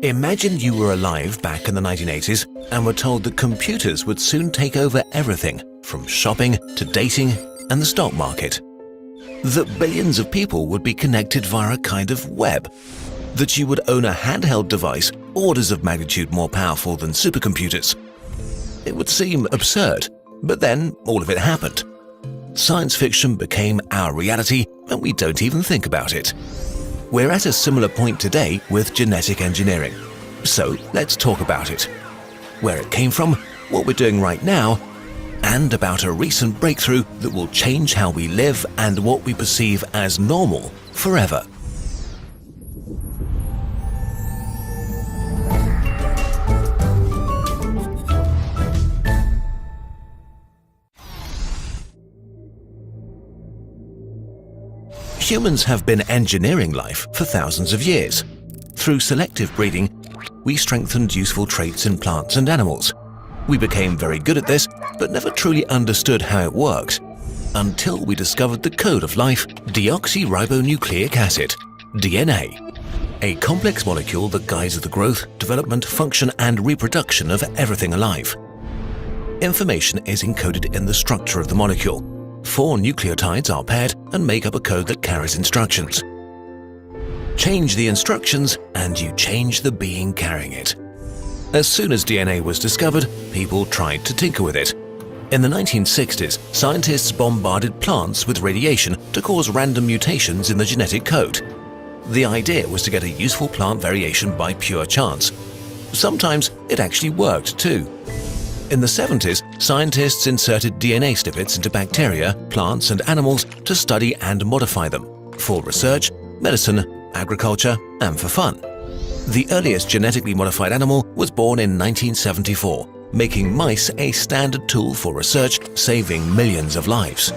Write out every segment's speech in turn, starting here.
Imagine you were alive back in the 1980s and were told that computers would soon take over everything, from shopping to dating and the stock market. That billions of people would be connected via a kind of web. That you would own a handheld device orders of magnitude more powerful than supercomputers. It would seem absurd, but then all of it happened. Science fiction became our reality and we don't even think about it. We're at a similar point today with genetic engineering. So let's talk about it. Where it came from, what we're doing right now, and about a recent breakthrough that will change how we live and what we perceive as normal forever. Humans have been engineering life for thousands of years. Through selective breeding, we strengthened useful traits in plants and animals. We became very good at this, but never truly understood how it worked, until we discovered the code of life, deoxyribonucleic acid, DNA, a complex molecule that guides the growth, development, function, and reproduction of everything alive. Information is encoded in the structure of the molecule. 4 nucleotides are paired and make up a code that carries instructions. Change the instructions and you change the being carrying it. As soon as DNA was discovered, people tried to tinker with it. In the 1960s, scientists bombarded plants with radiation to cause random mutations in the genetic code. The idea was to get a useful plant variation by pure chance. Sometimes it actually worked too. In the 70s, scientists inserted DNA snippets into bacteria, plants, and animals to study and modify them for research, medicine, agriculture, and for fun. The earliest genetically modified animal was born in 1974, making mice a standard tool for research, saving millions of lives.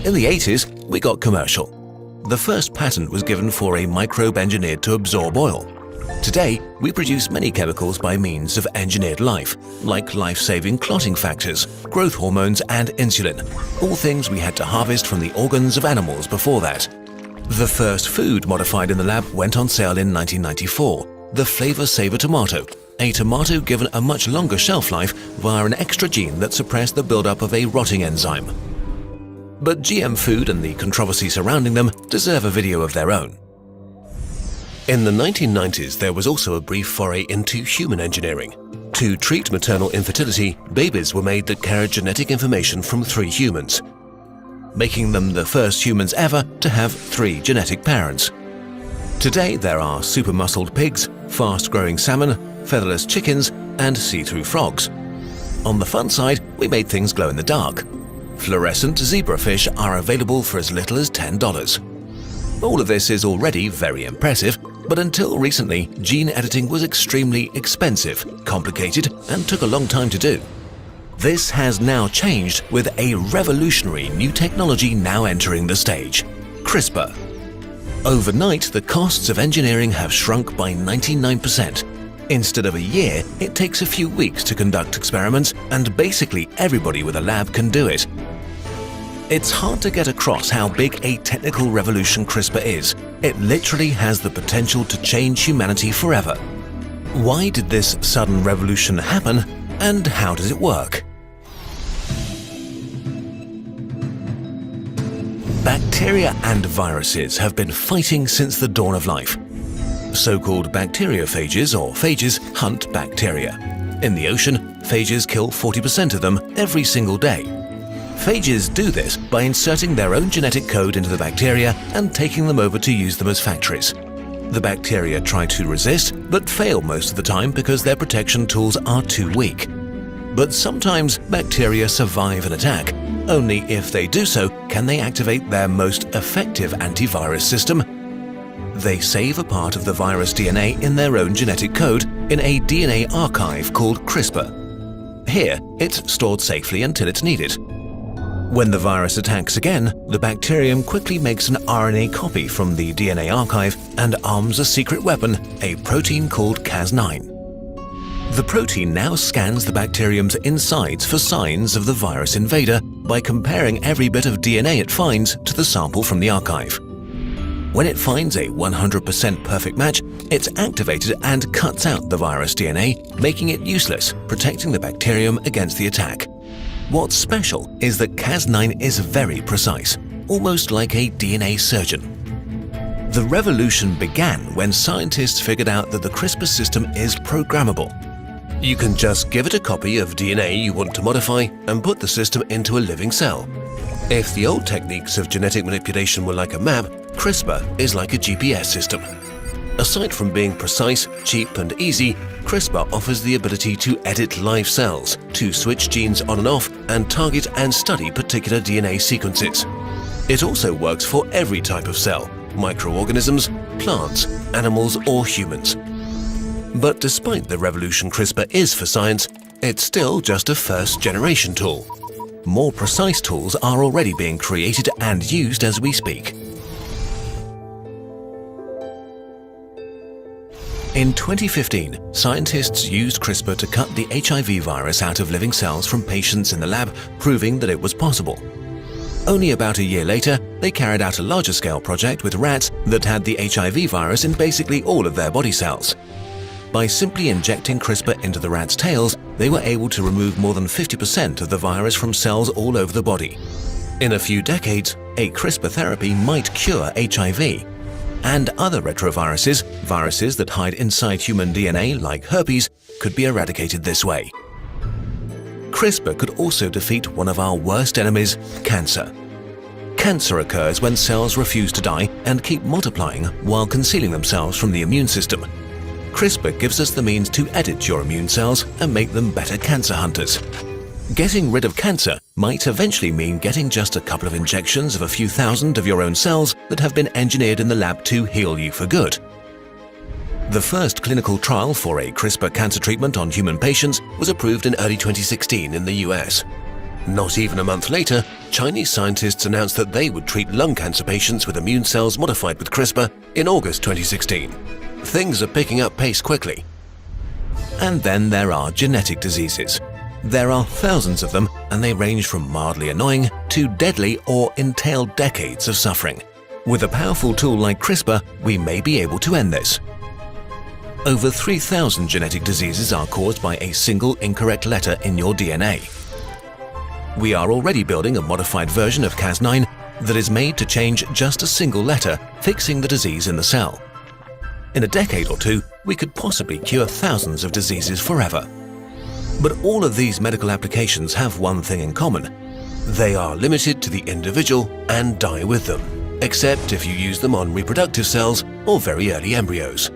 In the 80s, we got commercial. The first patent was given for a microbe engineered to absorb oil. Today, we produce many chemicals by means of engineered life, like life-saving clotting factors, growth hormones, and insulin, all things we had to harvest from the organs of animals before that. The first food modified in the lab went on sale in 1994, the Flavor Saver tomato, a tomato given a much longer shelf life via an extra gene that suppressed the buildup of a rotting enzyme. But GM food and the controversy surrounding them deserve a video of their own. In the 1990s, there was also a brief foray into human engineering. To treat maternal infertility, babies were made that carried genetic information from 3 humans, making them the first humans ever to have 3 genetic parents. Today, there are super-muscled pigs, fast-growing salmon, featherless chickens, and see-through frogs. On the fun side, we made things glow in the dark. Fluorescent zebrafish are available for as little as $10. All of this is already very impressive, but until recently, gene editing was extremely expensive, complicated, and took a long time to do. This has now changed with a revolutionary new technology now entering the stage: CRISPR. Overnight, the costs of engineering have shrunk by 99%. Instead of a year, it takes a few weeks to conduct experiments, and basically everybody with a lab can do it. It's hard to get across how big a technical revolution CRISPR is. It literally has the potential to change humanity forever. Why did this sudden revolution happen, and how does it work? Bacteria and viruses have been fighting since the dawn of life. So-called bacteriophages or phages hunt bacteria. In the ocean, phages kill 40% of them every single day. Phages do this by inserting their own genetic code into the bacteria and taking them over to use them as factories. The bacteria try to resist, but fail most of the time because their protection tools are too weak. But sometimes bacteria survive an attack. Only if they do so can they activate their most effective antivirus system. They save a part of the virus DNA in their own genetic code in a DNA archive called CRISPR. Here, it's stored safely until it's needed. When the virus attacks again, the bacterium quickly makes an RNA copy from the DNA archive and arms a secret weapon, a protein called Cas9. The protein now scans the bacterium's insides for signs of the virus invader by comparing every bit of DNA it finds to the sample from the archive. When it finds a 100% perfect match, it's activated and cuts out the virus DNA, making it useless, protecting the bacterium against the attack. What's special is that Cas9 is very precise, almost like a DNA surgeon. The revolution began when scientists figured out that the CRISPR system is programmable. You can just give it a copy of DNA you want to modify and put the system into a living cell. If the old techniques of genetic manipulation were like a map, CRISPR is like a GPS system. Aside from being precise, cheap and easy, CRISPR offers the ability to edit live cells, to switch genes on and off, and target and study particular DNA sequences. It also works for every type of cell, microorganisms, plants, animals or humans. But despite the revolution CRISPR is for science, it's still just a first-generation tool. More precise tools are already being created and used as we speak. In 2015, scientists used CRISPR to cut the HIV virus out of living cells from patients in the lab, proving that it was possible. Only about a year later, they carried out a larger-scale project with rats that had the HIV virus in basically all of their body cells. By simply injecting CRISPR into the rats' tails, they were able to remove more than 50% of the virus from cells all over the body. In a few decades, a CRISPR therapy might cure HIV. And other retroviruses, viruses that hide inside human DNA like herpes, could be eradicated this way. CRISPR could also defeat one of our worst enemies, cancer. Cancer occurs when cells refuse to die and keep multiplying while concealing themselves from the immune system. CRISPR gives us the means to edit your immune cells and make them better cancer hunters. Getting rid of cancer might eventually mean getting just a couple of injections of a few thousand of your own cells that have been engineered in the lab to heal you for good. The first clinical trial for a CRISPR cancer treatment on human patients was approved in early 2016 in the US. Not even a month later, Chinese scientists announced that they would treat lung cancer patients with immune cells modified with CRISPR in August 2016. Things are picking up pace quickly. And then there are genetic diseases. There are thousands of them, and they range from mildly annoying to deadly or entail decades of suffering. With a powerful tool like CRISPR, we may be able to end this. Over 3,000 genetic diseases are caused by a single incorrect letter in your DNA. We are already building a modified version of Cas9 that is made to change just a single letter, fixing the disease in the cell. In a decade or two, we could possibly cure thousands of diseases forever. But all of these medical applications have one thing in common. They are limited to the individual and die with them, except if you use them on reproductive cells or very early embryos.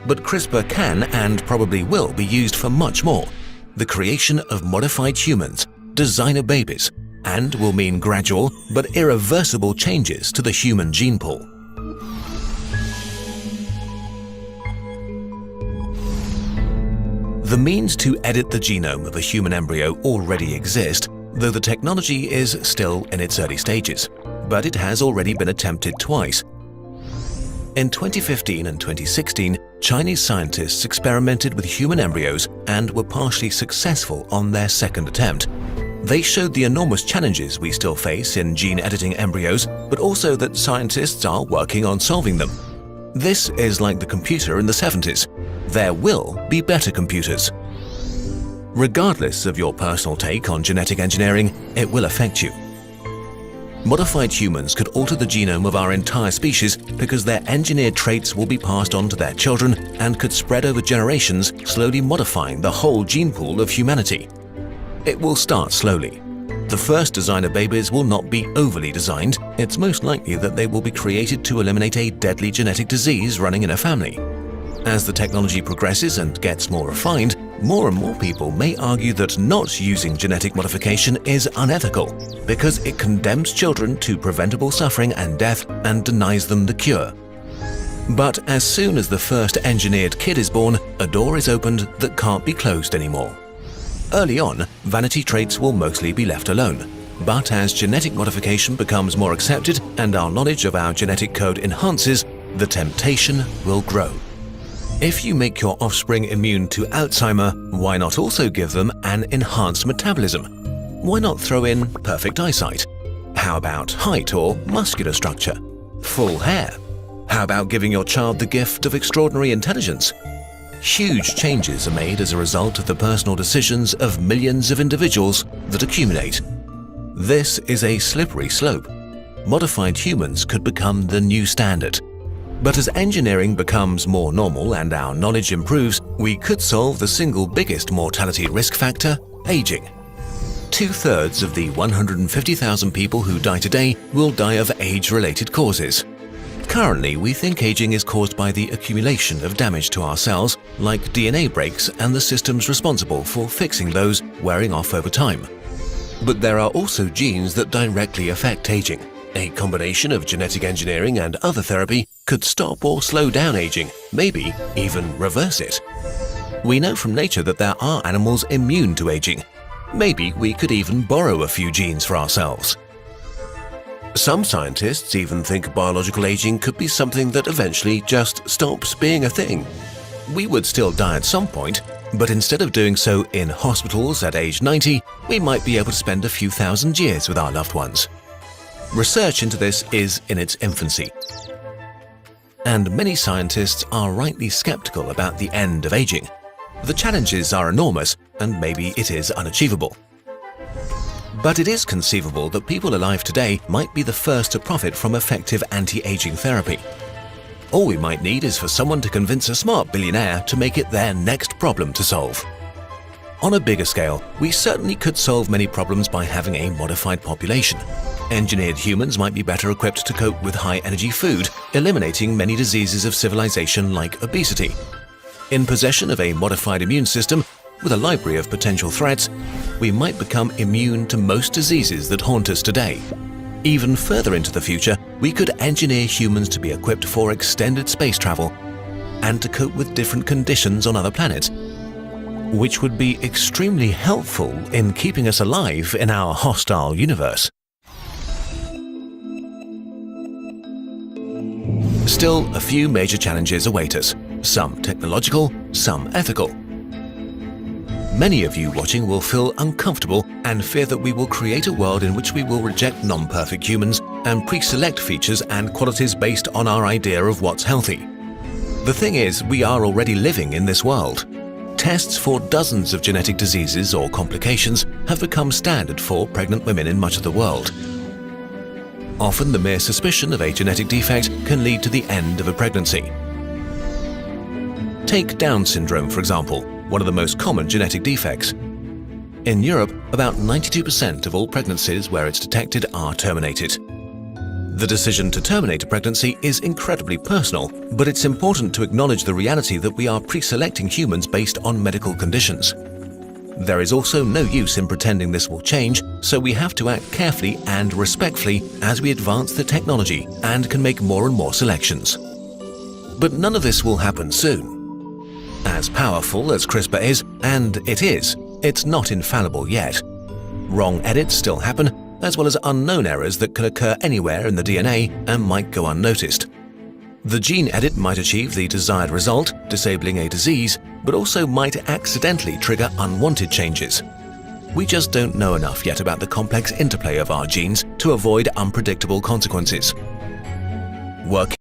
But CRISPR can and probably will be used for much more: the creation of modified humans, designer babies, and will mean gradual but irreversible changes to the human gene pool. The means to edit the genome of a human embryo already exist, though the technology is still in its early stages, but it has already been attempted twice. In 2015 and 2016, Chinese scientists experimented with human embryos and were partially successful on their second attempt. They showed the enormous challenges we still face in gene editing embryos, but also that scientists are working on solving them. This is like the computer in the 70s. There will be better computers. Regardless of your personal take on genetic engineering, it will affect you. Modified humans could alter the genome of our entire species because their engineered traits will be passed on to their children and could spread over generations, slowly modifying the whole gene pool of humanity. It will start slowly. The first designer babies will not be overly designed. It's most likely that they will be created to eliminate a deadly genetic disease running in a family. As the technology progresses and gets more refined, more and more people may argue that not using genetic modification is unethical because it condemns children to preventable suffering and death and denies them the cure. But as soon as the first engineered kid is born, a door is opened that can't be closed anymore. Early on, vanity traits will mostly be left alone. But as genetic modification becomes more accepted and our knowledge of our genetic code enhances, the temptation will grow. If you make your offspring immune to Alzheimer, why not also give them an enhanced metabolism? Why not throw in perfect eyesight? How about height or muscular structure? Full hair? How about giving your child the gift of extraordinary intelligence? Huge changes are made as a result of the personal decisions of millions of individuals that accumulate. This is a slippery slope. Modified humans could become the new standard. But as engineering becomes more normal and our knowledge improves, we could solve the single biggest mortality risk factor, aging. 2/3 of the 150,000 people who die today will die of age-related causes. Currently, we think aging is caused by the accumulation of damage to our cells, like DNA breaks and the systems responsible for fixing those wearing off over time. But there are also genes that directly affect aging. A combination of genetic engineering and other therapy could stop or slow down aging, maybe even reverse it. We know from nature that there are animals immune to aging. Maybe we could even borrow a few genes for ourselves. Some scientists even think biological aging could be something that eventually just stops being a thing. We would still die at some point, but instead of doing so in hospitals at age 90, we might be able to spend a few thousand years with our loved ones. Research into this is in its infancy, and many scientists are rightly skeptical about the end of aging. The challenges are enormous, and maybe it is unachievable. But it is conceivable that people alive today might be the first to profit from effective anti-aging therapy. All we might need is for someone to convince a smart billionaire to make it their next problem to solve. On a bigger scale, we certainly could solve many problems by having a modified population. Engineered humans might be better equipped to cope with high-energy food, eliminating many diseases of civilization like obesity. In possession of a modified immune system, with a library of potential threats, we might become immune to most diseases that haunt us today. Even further into the future, we could engineer humans to be equipped for extended space travel and to cope with different conditions on other planets, which would be extremely helpful in keeping us alive in our hostile universe. Still, a few major challenges await us, some technological, some ethical. Many of you watching will feel uncomfortable and fear that we will create a world in which we will reject non-perfect humans and pre-select features and qualities based on our idea of what's healthy. The thing is, we are already living in this world. Tests for dozens of genetic diseases or complications have become standard for pregnant women in much of the world. Often the mere suspicion of a genetic defect can lead to the end of a pregnancy. Take Down syndrome, for example, one of the most common genetic defects. In Europe, about 92% of all pregnancies where it's detected are terminated. The decision to terminate a pregnancy is incredibly personal, but it's important to acknowledge the reality that we are pre-selecting humans based on medical conditions. There is also no use in pretending this will change, so we have to act carefully and respectfully as we advance the technology and can make more and more selections. But none of this will happen soon. As powerful as Crispr is, and it is, it's not infallible yet. Wrong edits still happen, as well as unknown errors that could occur anywhere in the DNA and might go unnoticed. The gene edit might achieve the desired result, disabling a disease, but also might accidentally trigger unwanted changes. We just don't know enough yet about the complex interplay of our genes to avoid unpredictable consequences. Working